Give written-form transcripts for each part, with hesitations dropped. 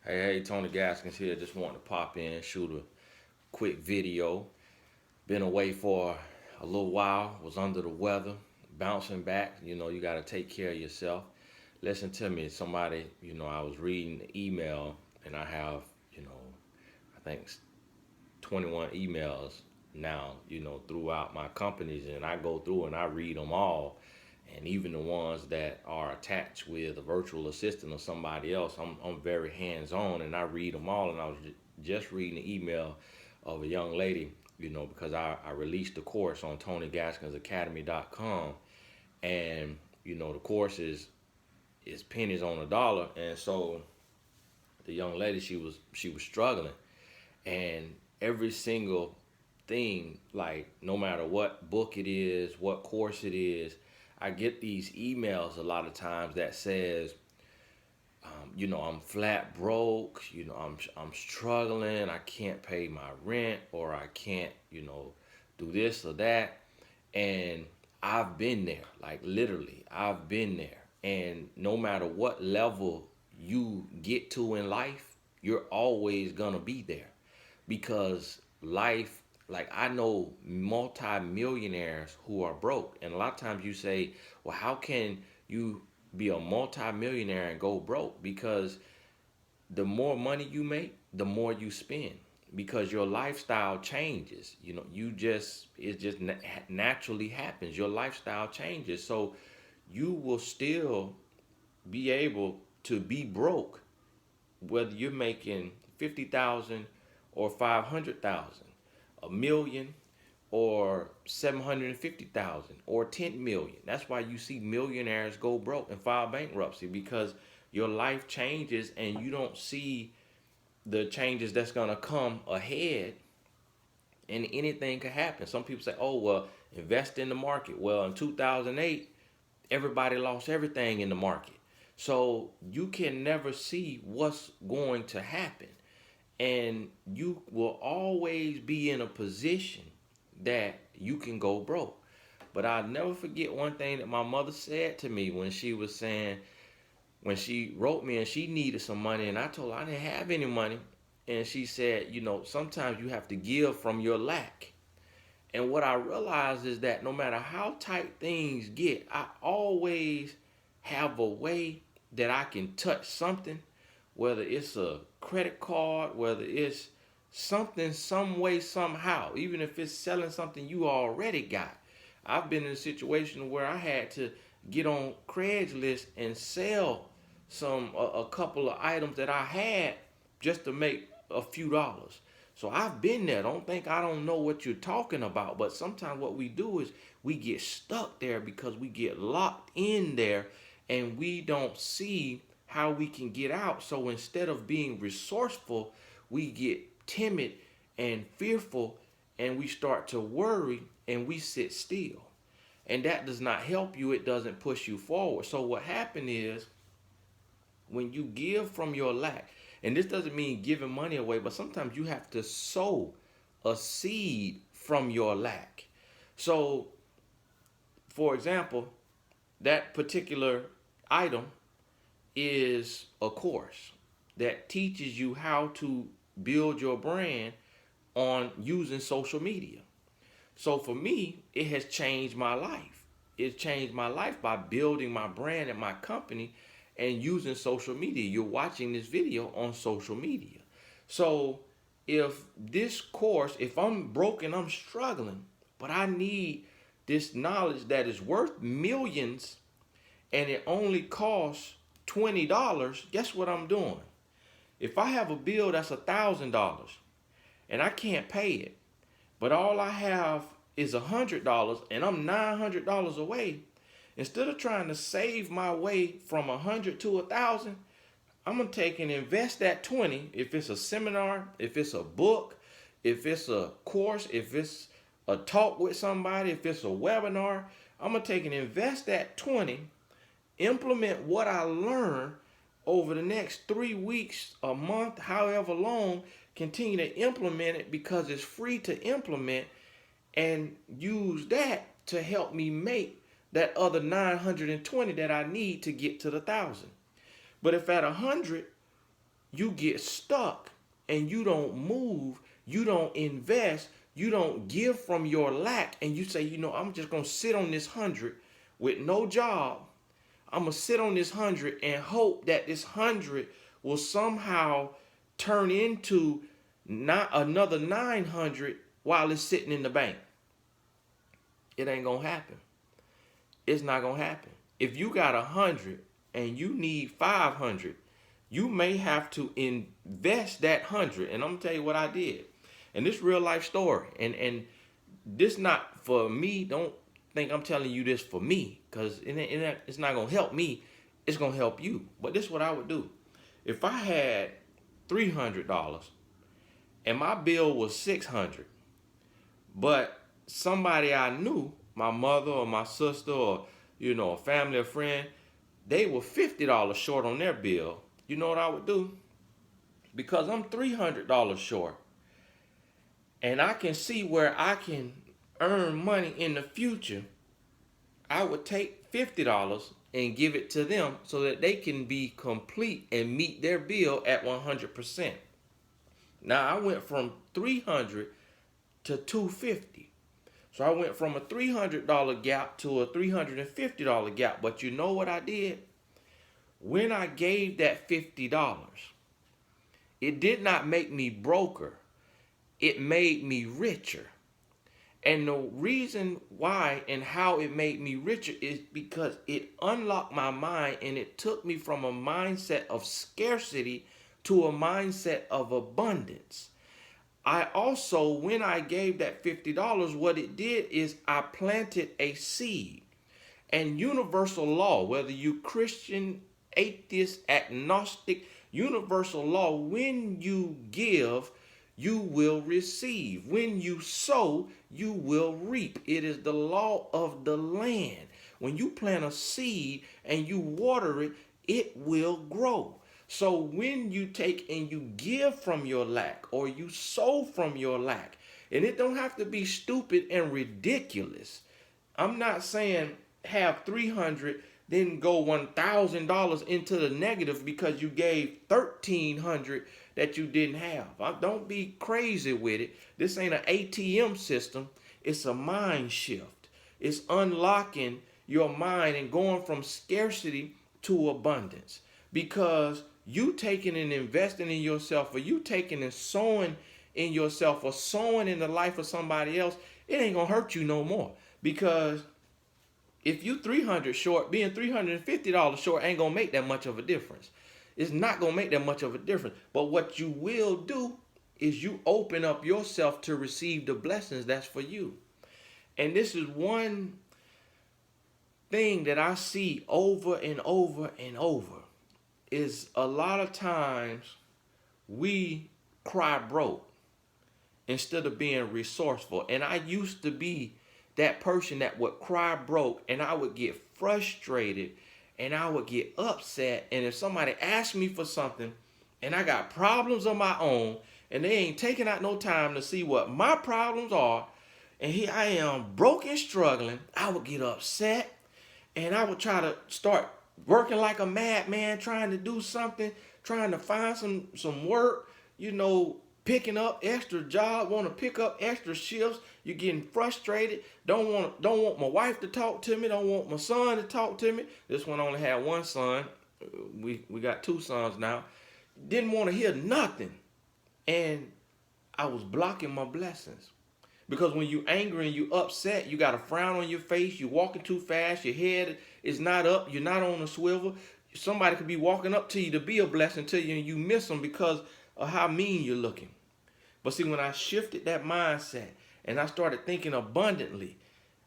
Hey, Tony Gaskins here. Just wanting to pop in, shoot a quick video. Been away for a little while, was under the weather, bouncing back. You got to take care of yourself. Listen to me, somebody, I was reading the email and I have, I think 21 emails now, throughout my companies, and I go through and I read them all, and even the ones that are attached with a virtual assistant or somebody else. I'm very hands on, and I read them all. And I was just reading the email of a young lady, because I released the course on TonyGaskinsAcademy.com, and the course is pennies on a dollar. And so the young lady, she was struggling, and every single thing, like no matter what book it is, what course it is, I get these emails a lot of times that says, I'm flat broke, I'm struggling, I can't pay my rent, or I can't, do this or that. And I've been there, like literally, I've been there. And no matter what level you get to in life, you're always gonna be there, because life, like I know multi-millionaires who are broke. And a lot of times you say, well, how can you be a multi-millionaire and go broke? Because the more money you make, the more you spend, because your lifestyle changes. It just naturally happens. Your lifestyle changes. So you will still be able to be broke, whether you're making 50,000 or 500,000, a million or 750,000 or 10 million. That's why you see millionaires go broke and file bankruptcy, because your life changes and you don't see the changes that's going to come ahead, and anything could happen. Some people say, oh, well, invest in the market. Well, in 2008, everybody lost everything in the market. So you can never see what's going to happen. And you will always be in a position that you can go broke. But I'll never forget one thing that my mother said to me when she was saying, when she wrote me and she needed some money, and I told her I didn't have any money. And she said, sometimes you have to give from your lack. And what I realized is that no matter how tight things get, I always have a way that I can touch something, whether it's a credit card, whether it's something, some way, somehow, even if it's selling something you already got. I've been in a situation where I had to get on Craigslist and sell a couple of items that I had just to make a few dollars. So I've been there. Don't think I don't know what you're talking about. But sometimes what we do is we get stuck there because we get locked in there and we don't see how we can get out. So instead of being resourceful, we get timid and fearful, and we start to worry and we sit still. And that does not help you. It doesn't push you forward. So what happened is, when you give from your lack, and this doesn't mean giving money away, but sometimes you have to sow a seed from your lack. So, for example, that particular item is a course that teaches you how to build your brand on using social media. So for me, it has changed my life. It's changed my life by building my brand and my company and using social media. You're watching this video on social media. So if this course, if I'm broken, I'm struggling, but I need this knowledge that is worth millions, and it only costs $20, guess what I'm doing? If I have a bill that's $1,000 and I can't pay it, but all I have is $100 and I'm $900 away, instead of trying to save my way from 100 to 1,000, I'm gonna take and invest that 20. If it's a seminar, if it's a book, if it's a course, if it's a talk with somebody, if it's a webinar, I'm gonna take and invest that 20, implement what I learned over the next 3 weeks, a month, however long, continue to implement it because it's free to implement, and use that to help me make that other 920 that I need to get to the 1,000. But if at 100 you get stuck and you don't move, you don't invest, you don't give from your lack, and you say, I'm just gonna sit on this 100 with no job. I'm gonna sit on this 100 and hope that this 100 will somehow turn into not another 900 while it's sitting in the bank. It ain't gonna happen. It's not gonna happen. If you got 100 and you need 500, you may have to invest that 100. And I'm gonna tell you what I did. And this real life story. And this not for me. Don't think I'm telling you this for me, because it's not gonna help me. It's gonna help you. But this is what I would do. If I had $300 and my bill was $600, but somebody I knew, my mother or my sister or a family or friend, they were $50 short on their bill, you know what I would do? Because I'm $300 short and I can see where I can earn money in the future, I would take $50 and give it to them so that they can be complete and meet their bill at 100%. Now I went from $300 to $250. So I went from a $300 gap to a $350 gap. But you know what I did? When I gave that $50, it did not make me broker. It made me richer. And the reason why and how it made me richer is because it unlocked my mind and it took me from a mindset of scarcity to a mindset of abundance. I also, when I gave that $50, what it did is I planted a seed. And universal law, whether you Christian, atheist, agnostic, universal law, when you give, you will receive. When you sow, you will reap. It is the law of the land. When you plant a seed and you water it, it will grow. So when you take and you give from your lack or you sow from your lack, and it don't have to be stupid and ridiculous. I'm not saying have 300, then go $1,000 into the negative because you gave 1,300 that you didn't have. Don't be crazy with it. This ain't an ATM system. It's a mind shift. It's unlocking your mind and going from scarcity to abundance. Because you taking and investing in yourself, or you taking and sowing in yourself, or sowing in the life of somebody else, it ain't gonna hurt you no more. Because if you 300 short, being $350 short ain't gonna make that much of a difference. It's not gonna make that much of a difference. But what you will do is you open up yourself to receive the blessings that's for you. And this is one thing that I see over and over and over, is a lot of times we cry broke instead of being resourceful. And I used to be that person that would cry broke, and I would get frustrated and I would get upset. And if somebody asked me for something and I got problems of my own and they ain't taking out no time to see what my problems are, and here I am broke and struggling, I would get upset and I would try to start working like a madman, trying to do something, trying to find some work, picking up extra job, want to pick up extra shifts. You're getting frustrated. Don't want my wife to talk to me. Don't want my son to talk to me. This one only had one son. We got two sons now. Didn't want to hear nothing. And I was blocking my blessings. Because when you angry and you upset, you got a frown on your face, you're walking too fast, your head is not up, you're not on a swivel. Somebody could be walking up to you to be a blessing to you and you miss them because of how mean you're looking. But see, when I shifted that mindset and I started thinking abundantly,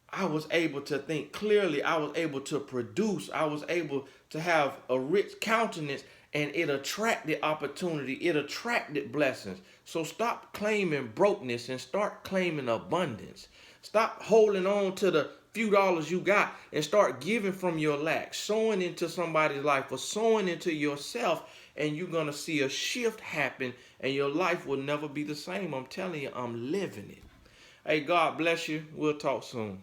I was able to think clearly, I was able to produce, I was able to have a rich countenance, and it attracted opportunity, it attracted blessings. So stop claiming brokenness and start claiming abundance. Stop holding on to the few dollars you got and start giving from your lack, sowing into somebody's life or sowing into yourself, and you're going to see a shift happen and your life will never be the same. I'm telling you, I'm living it. Hey, God bless you. We'll talk soon.